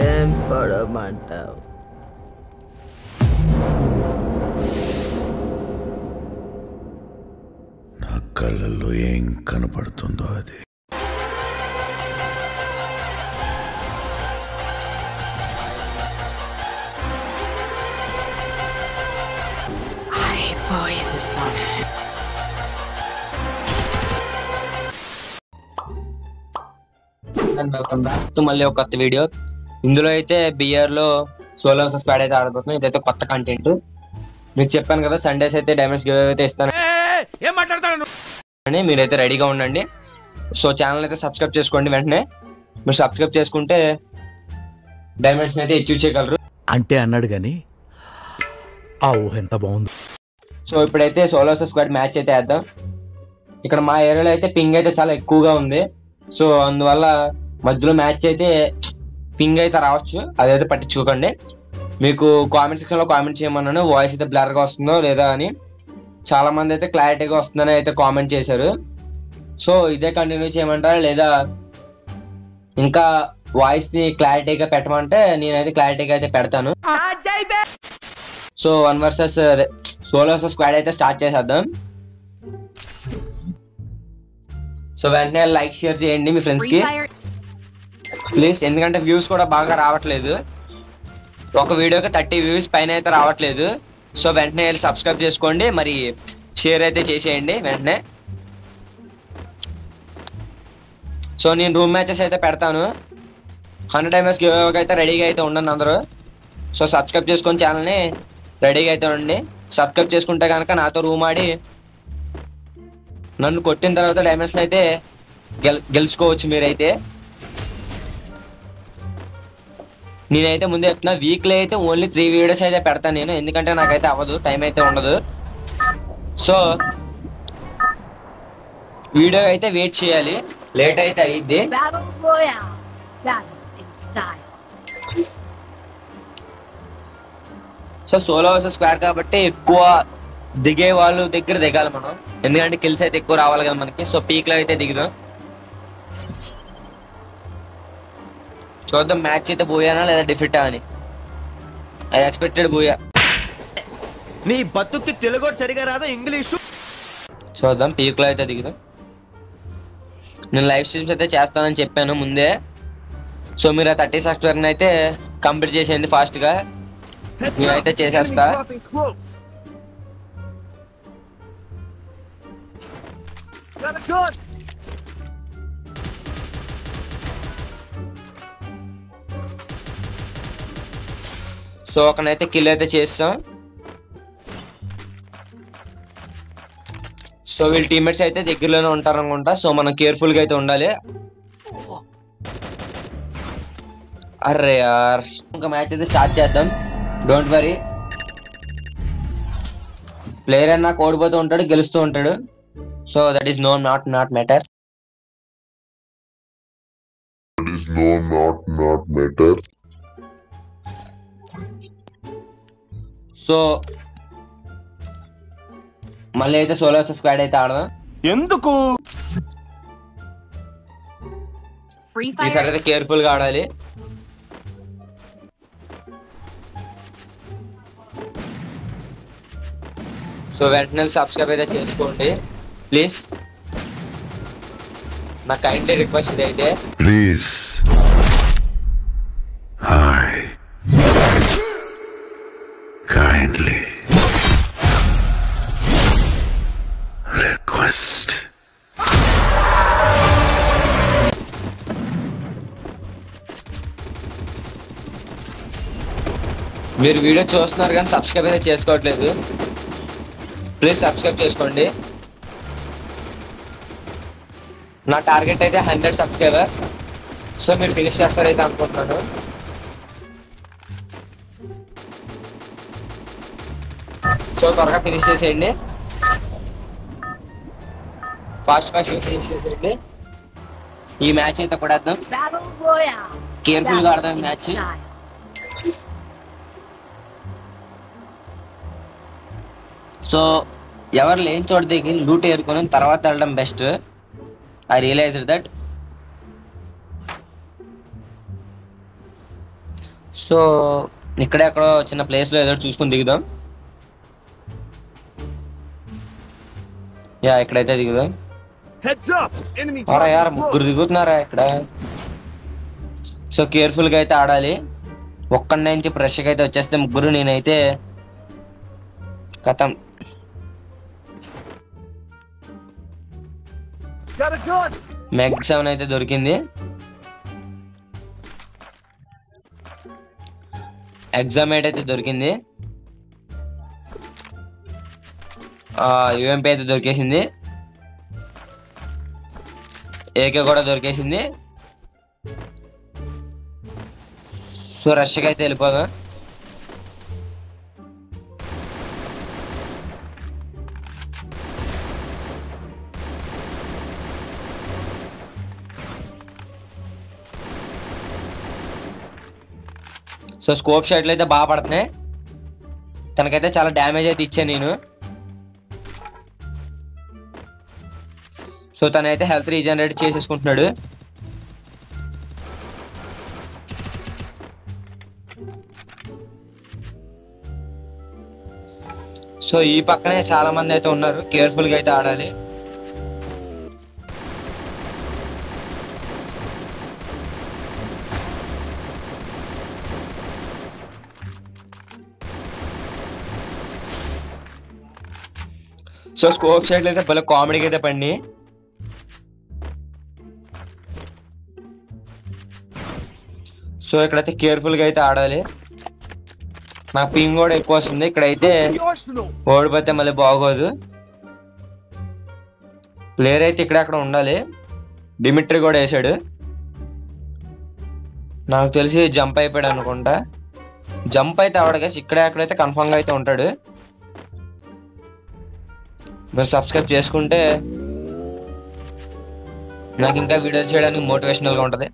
ఏం పడమంటావు? నా కళ్ళల్లో ఏం కనపడుతుందో అది. మళ్ళీ ఒక కొత్త వీడియో. ఇందులో అయితే బిఆర్ లో సోలో స్క్వాడ్ అయితే ఆడబోతున్నాం. ఇదైతే కొత్త కంటెంట్. మీకు చెప్పాను కదా సండేస్ అయితే డైమండ్స్ గివ్ అయితే ఇస్తాను అని, మీరైతే రెడీగా ఉండండి. సో ఛానల్ అయితే సబ్స్క్రైబ్ చేసుకోండి. వెంటనే మీరు సబ్స్క్రైబ్ చేసుకుంటే డైమండ్స్ అయితే అచీవ్ చేయగలరు అంటే అన్నాడు కానీ ఆ ఊహ ఎంత బాగుంది. సో ఇప్పుడైతే సోలో స్క్వాడ్ మ్యాచ్ అయితే వేద్దాం. ఇక్కడ మా ఏరియాలో అయితే పింగ్ అయితే చాలా ఎక్కువగా ఉంది. సో అందువల్ల మధ్యలో మ్యాచ్ అయితే పింగ్ అయితే రావచ్చు, అదైతే పట్టించుకోకండి. మీకు కామెంట్ సెక్షన్ లో కామెంట్ చేయమన్నాను, వాయిస్ అయితే బ్లర్ గా వస్తుందో లేదా అని. చాలా మంది అయితే క్లారిటీగా వస్తుందని అయితే కామెంట్ చేశారు. సో ఇదే కంటిన్యూ చేయమంటారా లేదా ఇంకా వాయిస్ ని క్లారిటీగా పెట్టమంటే నేనైతే క్లారిటీగా అయితే పెడతాను. సో 1 వర్సెస్ సోలో స్క్వాడ్ అయితే స్టార్ట్ చేసేద్దాం. సో వెంటనే లైక్ షేర్ చేయండి మీ ఫ్రెండ్స్ కి ప్లీజ్, ఎందుకంటే వ్యూస్ కూడా బాగా రావట్లేదు. ఒక వీడియోకి 30 వ్యూస్ పైన అయితే రావట్లేదు. సో వెంటనే సబ్స్క్రైబ్ చేసుకోండి, మరి షేర్ అయితే చేసేయండి వెంటనే. సో నేను రూమ్ మ్యాచెస్ అయితే పెడతాను. 100 డైమండ్స్ గివ్ అవే అయితే రెడీగా అయితే ఉండండి అందరూ. సో సబ్స్క్రైబ్ చేసుకొని ఛానల్ని రెడీగా అయితే ఉండండి. సబ్స్క్రైబ్ చేసుకుంటే కనుక నాతో రూమ్ ఆడి నన్ను కొట్టిన తర్వాత డైమండ్స్ అయితే గెలుచుకోవచ్చు మీరైతే. నేనైతే ముందే చెప్తున్నా, వీక్లీ అయితే ఓన్లీ 3 వీడియోస్ అయితే పెడతాను నేను, ఎందుకంటే నాకైతే అవ్వదు, టైం అయితే ఉండదు. సో వీడియో అయితే వెయిట్ చేయాలి, లేట్ అయితే అయ్యిద్ది. సో సోలో వర్సెస్ స్క్వాడ్ కాబట్టి ఎక్కువ దిగే వాళ్ళు దగ్గర దిగాలి మనం, ఎందుకంటే కిల్స్ అయితే ఎక్కువ రావాలి కదా మనకి. సో పీక్ లో అయితే దిగుదాం. చూద్దాం మ్యాచ్ అయితే పోయానా లేదా డిఫిటా అని. ఐ ఎక్స్పెక్టెడ్ పోయా. నీ బతుక్కి తెలుగు సరిగా రాదా ఇంగ్లీషు? చూద్దాం పీక్ లో అయితే దిగుదాం. నేను లైవ్ స్ట్రీమ్స్ అయితే చేస్తానని చెప్పాను ముందే. సో మీరు ఆ 30 సబ్స్క్రైబర్ని అయితే కంప్లీట్ చేసేయండి ఫాస్ట్ గా. నేనైతే చేసేస్తా. సో ఒకనైతే కిల్ అయితే చేస్తాం. సో వీళ్ళ టీమ్మేట్స్ అయితే దగ్గరలోనే ఉంటారు అనుకుంటా. సో మనం కేర్ఫుల్ గా అయితే ఉండాలి. అరే యార్, ఇంకా మ్యాచ్ అయితే స్టార్ట్ చేద్దాం. డోంట్ వరీ, ప్లేయర్ అన్నా ఓడిపోతూ ఉంటాడు, గెలుస్తూ ఉంటాడు. So that is not matter. So మళ్ళీ అయితే సోలో స్క్వాడ్ అయితే ఆడదాం. ఎందుకు ఈసారి అయితే కేర్ఫుల్ గా ఆడాలి. సో వెంటనే సబ్స్క్రైబ్ అయితే చేసుకోండి ప్లీజ్. నా కైండ్లీ రిక్వెస్ట్ అయితే ప్లీజ్. Hi kindly request. మీరు వీడియో చూస్తున్నారు కానీ సబ్స్క్రైబ్ అయితే చేసుకోవట్లేదు. ప్లీజ్ సబ్స్క్రైబ్ చేసుకోండి. నా టార్గెట్ అయితే 100 సబ్స్క్రైబర్. సో మీరు ఫినిష్ చేస్తారైతే అనుకుంటున్నాను. సో త్వరగా ఫినిష్ చేసేయండి, ఫాస్ట్ ఫినిష్ చేసేయండి. ఈ మ్యాచ్ అయితే కొడేద్దాం, కేర్ఫుల్ గా ఆడదాం మ్యాచ్. సో ఎవరు లేని చోట దిగి లూట్ ఏరుకొని తర్వాత వెళ్ళడం best. I realized that. So ఇక్కడే అక్కడ చిన్న ప్లేస్లో ఏదో చూసుకుని దిగుదాం. యా ఇక్కడైతే దిగుదాం. యార్ ముగ్గురు దిగుతున్నారా ఇక్కడ. సో కేర్ఫుల్గా అయితే ఆడాలి. ఒక్కడి నుంచి ఫ్రెష్గా అయితే వచ్చేస్తే ముగ్గురు, నేనైతే కథం. మెగ్ 7 అయితే దొరికింది. ఎగ్జామేట్ అయితే దొరికింది. యూఎంపీ అయితే దొరికేసింది. ఏకే కూడా దొరికేసింది. సో రష్కి అయితే వెళ్ళిపోదాం. సో స్కోప్ షాట్లు అయితే బాగా పడుతున్నాయి. తనకైతే చాలా డ్యామేజ్ అయితే ఇచ్చాను నేను. సో తనైతే హెల్త్ రీజనరేట్ చేసేసుకుంటున్నాడు. సో ఈ పక్కనే చాలా మంది అయితే ఉన్నారు, కేర్ఫుల్ గా అయితే ఆడాలి. సో స్కోప్ షాట్లు అయితే భలే కామెడీగా అయితే పండి. సో ఇక్కడైతే కేర్ఫుల్ గా అయితే ఆడాలి. నా పింగ్ కూడా ఎక్కువ వస్తుంది. ఇక్కడైతే ఓడిపోతే మళ్ళీ బాగోదు. ప్లేయర్ అయితే ఇక్కడ అక్కడ ఉండాలి. డిమిట్రీ కూడా వేసాడు. నాకు తెలిసి జంప్ అయిపోయాడు అనుకుంటా. జంప్ అయితే అవడగా ఇక్కడే అక్కడైతే కన్ఫామ్గా అయితే ఉంటాడు. మీరు సబ్స్క్రైబ్ చేసుకుంటే నాకు ఇంకా వీడియోలు చేయడానికి మోటివేషనల్గా ఉంటుంది.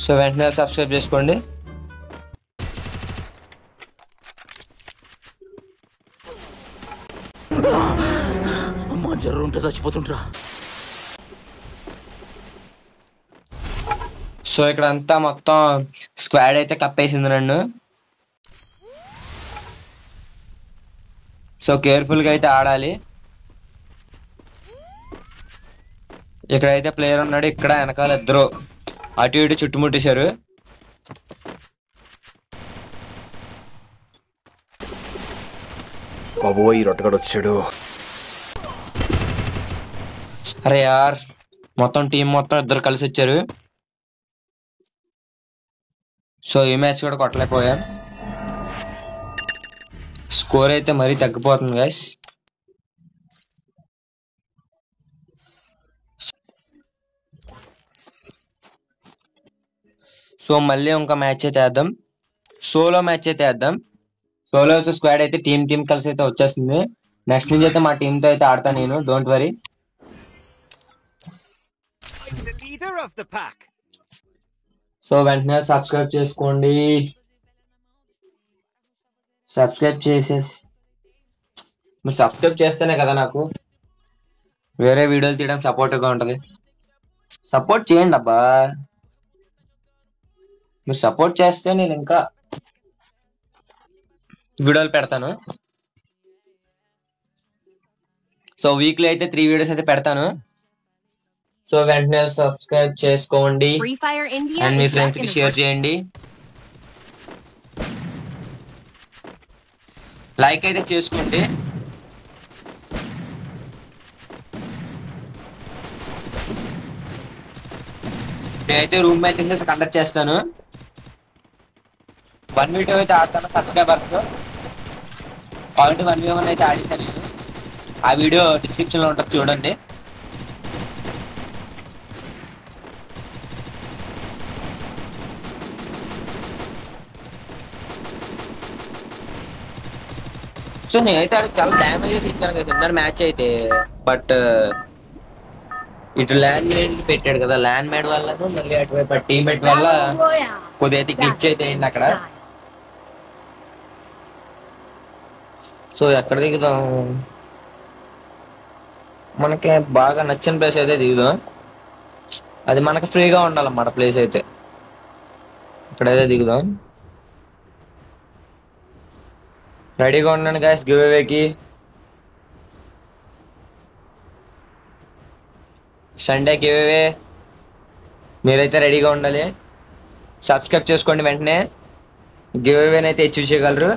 సో వెంటనే సబ్స్క్రైబ్ చేసుకోండి. అమ్మా జ్వరం ఉంటే చచ్చిపోతుంటరా. సో ఇక్కడ అంతా మొత్తం స్క్వాడ్ అయితే కప్పేసింది నన్ను. సో కేర్ఫుల్ గా అయితే ఆడాలి. ఇక్కడైతే ప్లేయర్ ఉన్నాడు. ఇక్కడ వెనకాల ఇద్దరు అటు ఇటు చుట్టుముట్టేశారు. బాబోయ్ రొట్టగడు వచ్చాడు. అరే యార్ మొత్తం టీం మొత్తం ఇద్దరు కలిసి వచ్చారు. సో ఈ మ్యాచ్ కూడా కొట్టలేకపోయాం. స్కోర్ అయితే మరీ తగ్గిపోతుంది గైస్. సో మళ్ళీ ఇంకా మ్యాచ్ అయితే వేద్దాం. సోలో మ్యాచ్ అయితే వేద్దాం. సోలో స్క్వాడ్ అయితే టీం కలిసి అయితే వచ్చేస్తుంది. నెక్స్ట్ నుంచి అయితే మా టీంతో అయితే ఆడతా నేను. Don't worry. సో వెంటనే సబ్స్క్రైబ్ చేసుకోండి. సబ్స్క్రైబ్ చేసేసి మీరు సబ్స్క్రైబ్ చేస్తేనే కదా నాకు వేరే వీడియోలు తీయడానికి సపోర్ట్గా ఉంటుంది. సపోర్ట్ చేయండి అబ్బా. మీరు సపోర్ట్ చేస్తే నేను ఇంకా వీడియోలు పెడతాను. సో వీక్లీ అయితే 3 వీడియోస్ అయితే పెడతాను. సో వెంటనే సబ్స్క్రైబ్ చేసుకోండి అండ్ మీ ఫ్రెండ్స్ కి షేర్ చేయండి. లైక్ అయితే చేసుకోండి. నేనైతే రూమ్ మ్యాచెస్ అయితే కండక్ట్ చేస్తాను. 1v2 అయితే ఆడతాను సబ్స్క్రైబర్స్ తో. ఆల్రెడీ 1v1 అయితే ఆడేసాను నేను. ఆ వీడియో డిస్క్రిప్షన్ లో ఉంటుంది చూడండి. సో నేనైతే ఆడికి చాలా డ్యామేజ్ అయితే ఇచ్చాను కదా ఇందరు మ్యాచ్ అయితే. బట్ ఇటు ల్యాండ్ మేడ్ పెట్టాడు కదా, ల్యాండ్ మేడ్ వల్ల మళ్ళీ అటువైపు టీమేట్ వల్ల కొద్దిగా అయితే గ్లిచ్ అయితే అయింది అక్కడ. సో ఎక్కడ దిగుదాం? మనకి బాగా నచ్చిన ప్లేస్ అయితే దిగుదాం. అది మనకి ఫ్రీగా ఉండాలన్నమాట ప్లేస్ అయితే. ఇక్కడైతే దిగుదాం. రెడీగా ఉండండి గైస్ గివ్ అవేకి. సండే గివ్ అవే, మీరైతే రెడీగా ఉండాలి. సబ్స్క్రైబ్ చేసుకోండి వెంటనే, గివ్ అవేని అయితే అచీవ్ చేయగలరు.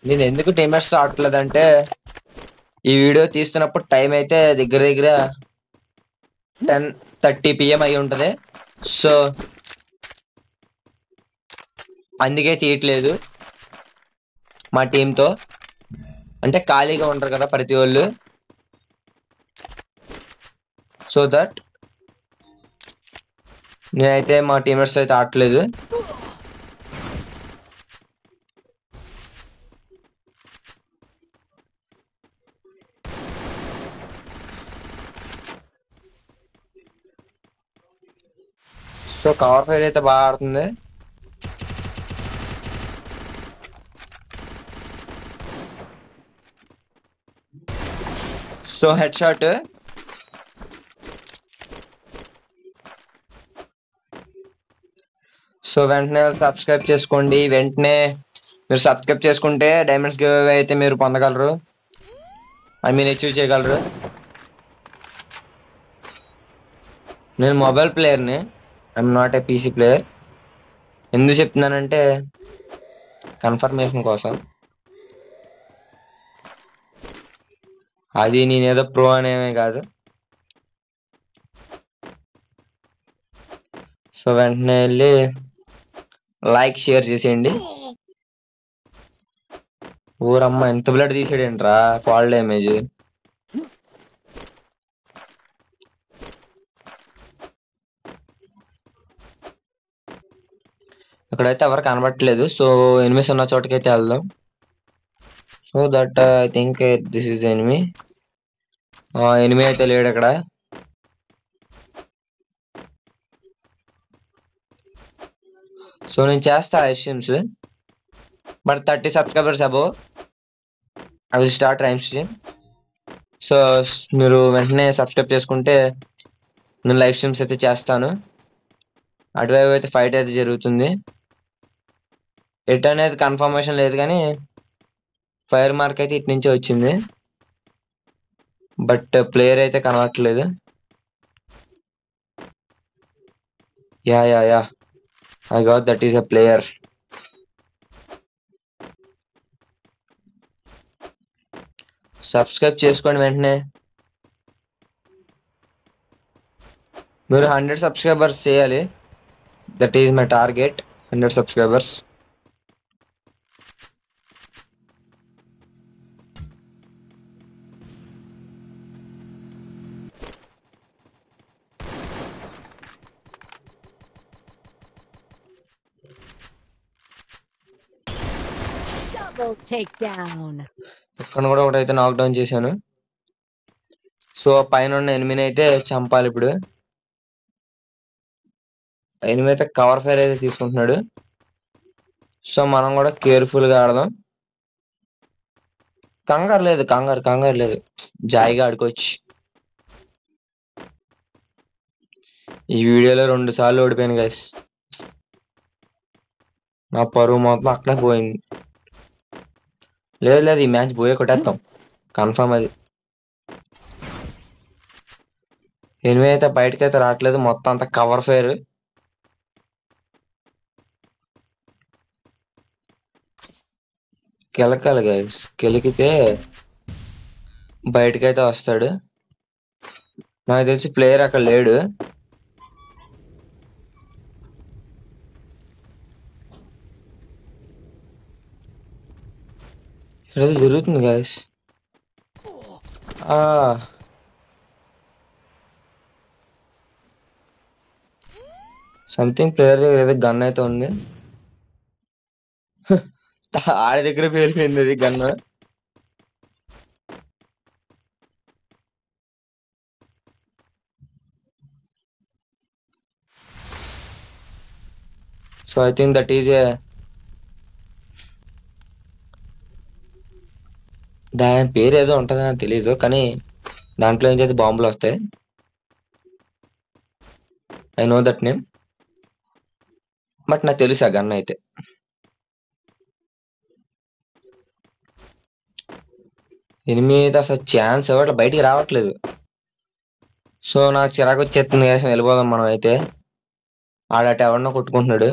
నేను ఎందుకు టీమర్స్ ఆడట్లేదంటే, ఈ వీడియో తీస్తున్నప్పుడు టైం అయితే దగ్గర దగ్గర 10:30 PM అయి ఉంటుంది. సో అందుకే తీయట్లేదు. మా టీంతో అంటే ఖాళీగా ఉంటారు కదా ప్రతి వాళ్ళు, సో దట్ నేనైతే మా టీమర్స్ అయితే ఆడట్లేదు. సో కవర్ ఫైర్ అయితే బాగా ఆడుతుంది. So head shot. సో వెంటనే సబ్స్క్రైబ్ చేసుకోండి. వెంటనే మీరు సబ్స్క్రైబ్ చేసుకుంటే డైమండ్స్ గివ్ అవే అయితే మీరు పొందగలరు, ఐ మీన్ అచీవ్ చేయగలరు. నేను మొబైల్ ప్లేయర్ని, I'm not a PC player. ఎందుకు చెప్తున్నానంటే కన్ఫర్మేషన్ కోసం. అది నేనేదో ప్రో అనేమే కాదు. సో వెంటనే వెళ్ళి లైక్ షేర్ చేసేయండి. ఊరమ్మ ఎంత బ్లడ్ తీసాడేంట్రా, ఫాల్ డ్యామేజ్. ఇక్కడైతే ఎవరు కనబట్టలేదు. సో ఎనిమిస్ ఉన్న చోటకైతే వెళ్దాం. So that I think this is enemy. Enemy అయితే లేడు అక్కడ. సో నేను చేస్తా live streams, but 30 subscribers above I will start live stream. So మీరు వెంటనే సబ్స్క్రైబ్ చేసుకుంటే నేను లైవ్ స్ట్రీమ్స్ అయితే చేస్తాను. అటువైపు అయితే ఫైట్ అయితే జరుగుతుంది. ఎట్ అనేది కన్ఫర్మేషన్ లేదు కానీ ఫైర్ మార్క్ అయితే ఇటు నుంచే వచ్చింది, బట్ ప్లేయర్ అయితే కనబడట్లేదు. Yeah yeah yeah I got that is a player. Subscribe చేసుకోండి వెంటనే. మీరు 100 సబ్స్క్రైబర్స్ చేయాలి. That is my target, 100 subscribers. Double takedown. ఇక్కడ కూడా ఒకటైతే నాక్ డౌన్ చేశాను. సో పైన ఉన్న ఎనిమిని అయితే చంపాలి ఇప్పుడు. ఎనిమి అయితే కవర్ ఫైర్ అయితే తీసుకుంటున్నాడు. సో మనం కూడా కేర్ఫుల్ గా ఆడదాం. కంగారు లేదు, కంగారు లేదు, జాయిగా ఆడుకోవచ్చు. ఈ వీడియోలో 2 సార్లు ఓడిపోయాను గైస్. నా పరువు మొత్తం అక్కడే పోయింది. లేదు ఈ మ్యాచ్ పోయే కొట్టేస్తాం కన్ఫర్మ్. అది ఎనిమిది అయితే బయటకైతే రావట్లేదు, మొత్తం అంతా కవర్ ఫైర్. కెలకాలి గైస్, కెలికితే బయటకైతే వస్తాడు. నాకు తెలిసి ప్లేయర్ అక్కడ లేడు. ఇక్కడ జరుగుతుంది గైస్. సంథింగ్ ప్లేయర్ దగ్గర ఏదో గన్ అయితే ఉంది. ఆడి దగ్గర పేలిపోయింది అది gun. So I think that is a దాని పేరు ఏదో ఉంటుందని నాకు తెలీదు, కానీ దాంట్లో నుంచి అయితే బాంబులు వస్తాయి. I know that name, but నాకు తెలుసు ఆ గన్ అయితే. ఎనిమిది అయితే అసలు ఛాన్స్ ఇవ్వట్లేదు, బయటికి రావట్లేదు. సో నాకు చిరాకు వచ్చేస్తుంది కదా, వెళ్ళిపోదాం మనం అయితే. ఆడట ఎవరినో కొట్టుకుంటున్నాడు.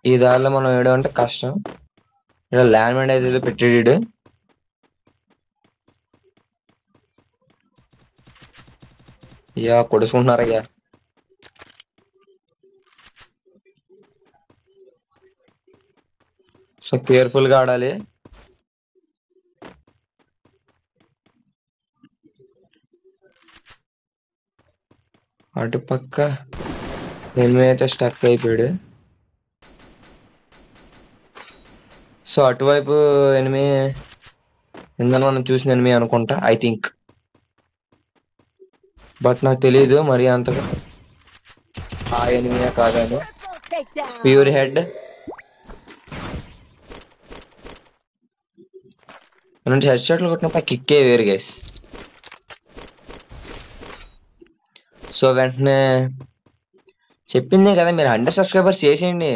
ఈ దారిలో మనం వేయడం అంటే కష్టం. ఇక్కడ ల్యాండ్ మైన్ అయితే పెట్టాడు. అయ్యా కొడుచుకుంటున్నారయ్యా. సో కేర్ఫుల్ గా ఆడాలి. అటుపక్క ఎనిమిది అయితే స్టక్ అయిపోయాడు. సో అటువైపు ఎనిమిది ఎందుకని మనం చూసిన ఎనిమిది అనుకుంటా, ఐ థింక్. బట్ నాకు తెలీదు మరి అంతగా ఆ ఎనిమిదే కాదని. ప్యూర్ హెడ్ నుంచి హెడ్ షాట్లు కొట్టినప్పుడు కిక్కే వేరు గైస్. సో వెంటనే చెప్పిందే కదా, మీరు 100 సబ్స్క్రైబర్స్ చేసేయండి.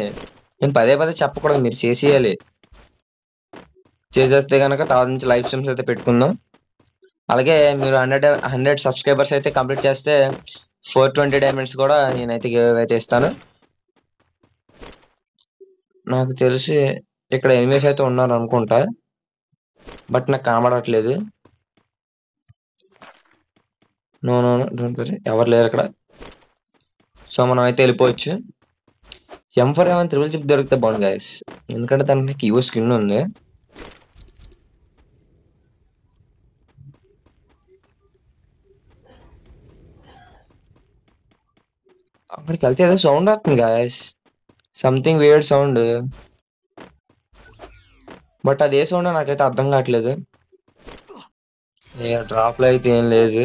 నేను పదే పదే చెప్పకూడదు, మీరు చేసేయాలి. చేసేస్తే కనుక తర్వాత నుంచి లైవ్ స్ట్రీమ్స్ అయితే పెట్టుకుందాం. అలాగే మీరు 100 సబ్స్క్రైబర్స్ అయితే కంప్లీట్ చేస్తే 420 డైమండ్స్ కూడా నేనైతే గివ్ అయితే ఇస్తాను. నాకు తెలిసి ఇక్కడ ఎనిమిస్ అయితే ఉన్నారు అనుకుంటా, బట్ నాకు కనబడట్లేదు. No no no don't worry, ఎవరు లేరు అక్కడ. సో మనం అయితే వెళ్ళిపోవచ్చు. M4 ఏమైనా త్రిబుల్ చిప్ దొరికితే బాగుంది గైస్, ఎందుకంటే దానికి కీవో స్కిన్ ఉంది. అక్కడికి వెళ్తే ఏదో సౌండ్ వస్తుంది guys, something where'd sound. But అది ఏ సౌండ్ నాకైతే అర్థం కావట్లేదు. డ్రాప్ లో అయితే ఏం లేదు.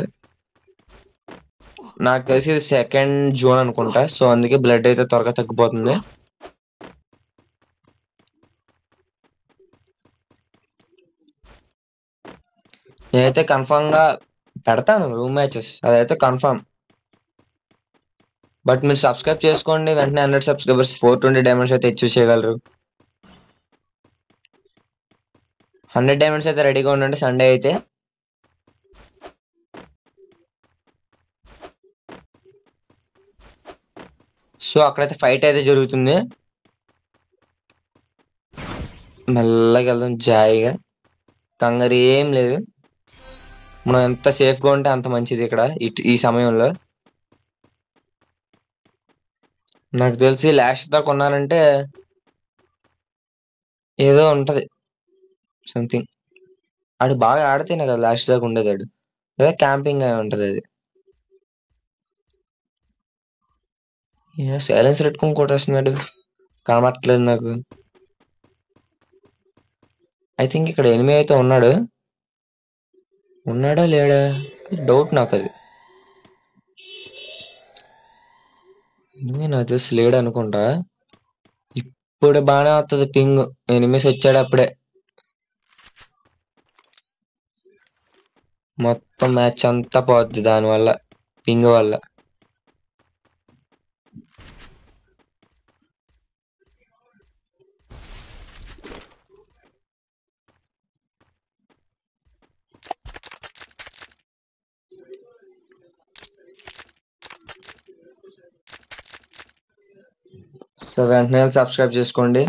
నాకు తెలిసి ఇది సెకండ్ జోన్ అనుకుంటా, సో అందుకే బ్లడ్ అయితే త్వరగా తగ్గిపోతుంది. నేనైతే కన్ఫామ్ గా పెడతాను రూమ్ మ్యాచెస్, అదైతే కన్ఫామ్. బట్ మీరు సబ్స్క్రైబ్ చేసుకోండి వెంటనే. 100 సబ్స్క్రైబర్స్ 420 డైమండ్స్ అయితే అచీవ్ చేయగలరు. 100 డైమండ్స్ అయితే రెడీగా ఉండండి సండే అయితే. సో అక్కడైతే ఫైట్ అయితే జరుగుతుంది. మెల్లగా వెళ్దాం జాయిగా, కంగారు ఏం లేదు. మనం ఎంత సేఫ్గా ఉంటే అంత మంచిది ఇక్కడ ఈ సమయంలో. నాకు తెలిసి లాస్ట్ దాకా ఉన్నారంటే ఏదో ఉంటది సంథింగ్. ఆడు బాగా ఆడితేనే కదా లాస్ట్ దాకా ఉండేది. ఆడు ఏదో క్యాంపింగ్ అయి ఉంటది అది. సైలెన్స్ పెట్టుకుని కొట్టేస్తున్నాడు, కనబట్టలేదు నాకు. ఐ థింక్ ఇక్కడ ఎనిమిది అయితే ఉన్నాడు. ఉన్నాడా లేడా అది డౌట్ నాకు. అది ఎనిమిది నాకు తెలిసి లేడు అనుకుంటా. ఇప్పుడు బాగానే వస్తుంది పింగ్, ఎనిమిస్ వచ్చాడు అప్పుడే. మొత్తం మ్యాచ్ అంతా పోద్ది దానివల్ల, పింగ్ వల్ల. సో వెంటనే సబ్స్క్రైబ్ చేసుకోండి.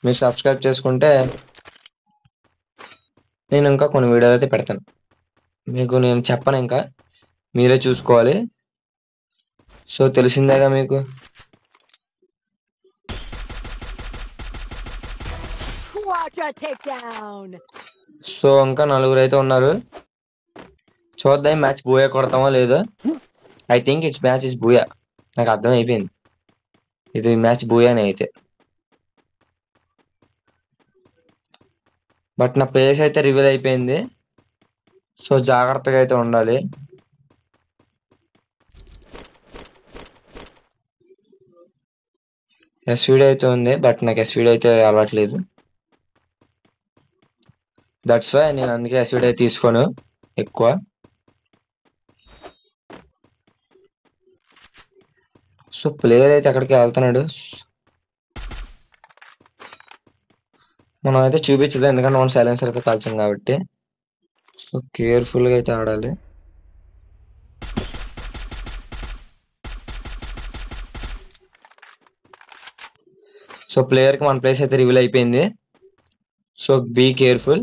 మీరు సబ్స్క్రైబ్ చేసుకుంటే నేను ఇంకా కొన్ని వీడియోలు అయితే పెడతాను. మీకు నేను చెప్పను, ఇంకా మీరే చూసుకోవాలి. సో తెలిసిందేగా మీకు. సో ఇంకా 4 అయితే ఉన్నారు. చూద్దాం మ్యాచ్ బూయా కొడతామో లేదో. I think it's match is Booyah, నాకు అర్థం అయిపోయింది ఇది మ్యాచ్ బూయానే అయితే. బట్ నా ప్లేస్ అయితే రివీల్ అయిపోయింది. సో జాగ్రత్తగా అయితే ఉండాలి. ఎస్వీడి అయితే ఉంది, బట్ నాకు ఎస్వీడి అయితే అలవాట్లేదు. దట్స్ వై నేను అందుకే ఎస్వీడి అయితే తీసుకోను ఎక్కువ. సో ప్లేయర్ అయితే ఎక్కడికి వెళ్తున్నాడు. మనం అయితే చూపించలేదు, ఎందుకంటే మనం సైలెన్సర్ అయితే కాల్చాం కాబట్టి. సో కేర్ఫుల్గా అయితే ఆడాలి. సో ప్లేయర్కి మన ప్లేస్ అయితే రివీల్ అయిపోయింది. So be careful.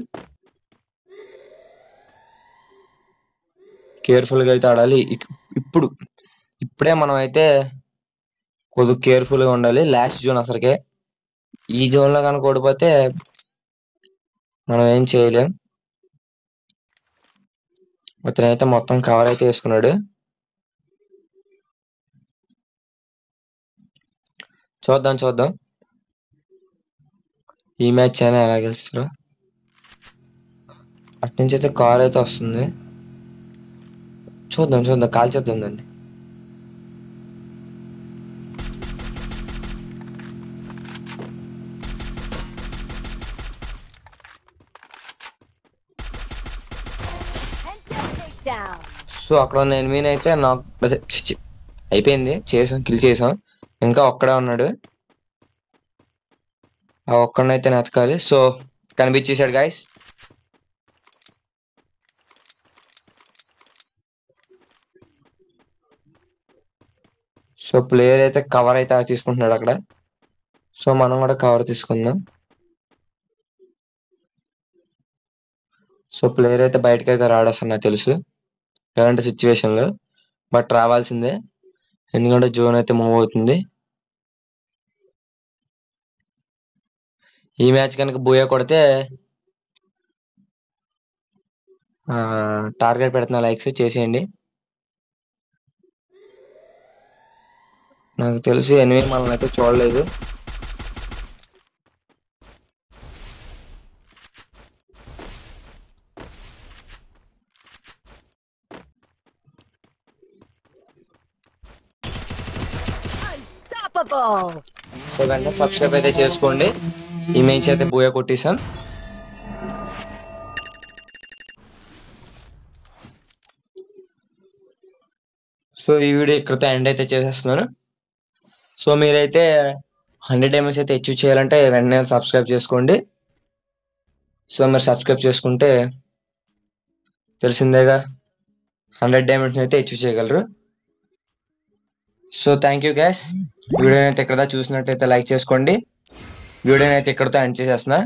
కేర్ఫుల్గా అయితే ఆడాలి. ఇప్పుడే మనం అయితే కొద్దిగా కేర్ఫుల్గా ఉండాలి. లాస్ట్ జోన్ అసలుకే. ఈ జోన్లో కనుక ఓడిపోతే మనం ఏం చేయలేం. అతనైతే మొత్తం కవర్ అయితే వేసుకున్నాడు. చూద్దాం ఈ మ్యాచ్ అయినా ఎలా గెలుస్తారో. అట్నుంచి అయితే కార్ అయితే వస్తుంది. చూద్దాం కాల్ చేద్దాం దాన్ని. Down. సో అక్కడ ఉన్న ఎనిమిని అయితే నాకు అయిపోయింది, కిల్ చేసాం. ఇంకా ఒక్కడే ఉన్నాడు. ఆ ఒక్కడనైతే నెతకాలి. సో కనిపించేశాడు గైస్. సో ప్లేయర్ అయితే కవర్ అయితే తీసుకుంటున్నాడు అక్కడ. సో మనం కూడా కవర్ తీసుకుందాం. సో ప్లేయర్ అయితే బయటకు అయితే రాడేస్తాను నాకు తెలుసు ఎలాంటి సిచ్యువేషన్లో, బట్ రావాల్సిందే, ఎందుకంటే జోన్ అయితే మూవ్ అవుతుంది. ఈ మ్యాచ్ కనుక బూయా కొడితే టార్గెట్ పెడుతున్న లైక్స్ చేసేయండి. నాకు తెలిసి ఎనిమిది మనల్ని అయితే చూడలేదు. Unstoppable. సో వెంటనే సబ్స్క్రైబ్ అయితే చేసుకోండి. ఈ మ్యాచ్ అయితే బూయా కొట్టేసాం. సో ఈ వీడియో ఇక్కడితో ఎండ్ అయితే చేసేస్తున్నాను. సో మీరైతే 100 డైమండ్స్ అయితే అచీవ్ చేయాలంటే వెంటనే సబ్స్క్రైబ్ చేసుకోండి. సో మీరు సబ్స్క్రైబ్ చేసుకుంటే తెలిసిందేగా 100 డైమండ్స్ అయితే అచీవ్ చేయగలరు. So thank you guys. వీడియోని అయితే ఇక్కడ చూసినట్టయితే లైక్ చేసుకోండి. వీడియోని అయితే ఇక్కడితో ఎండ్ చేసేస్తున్నా.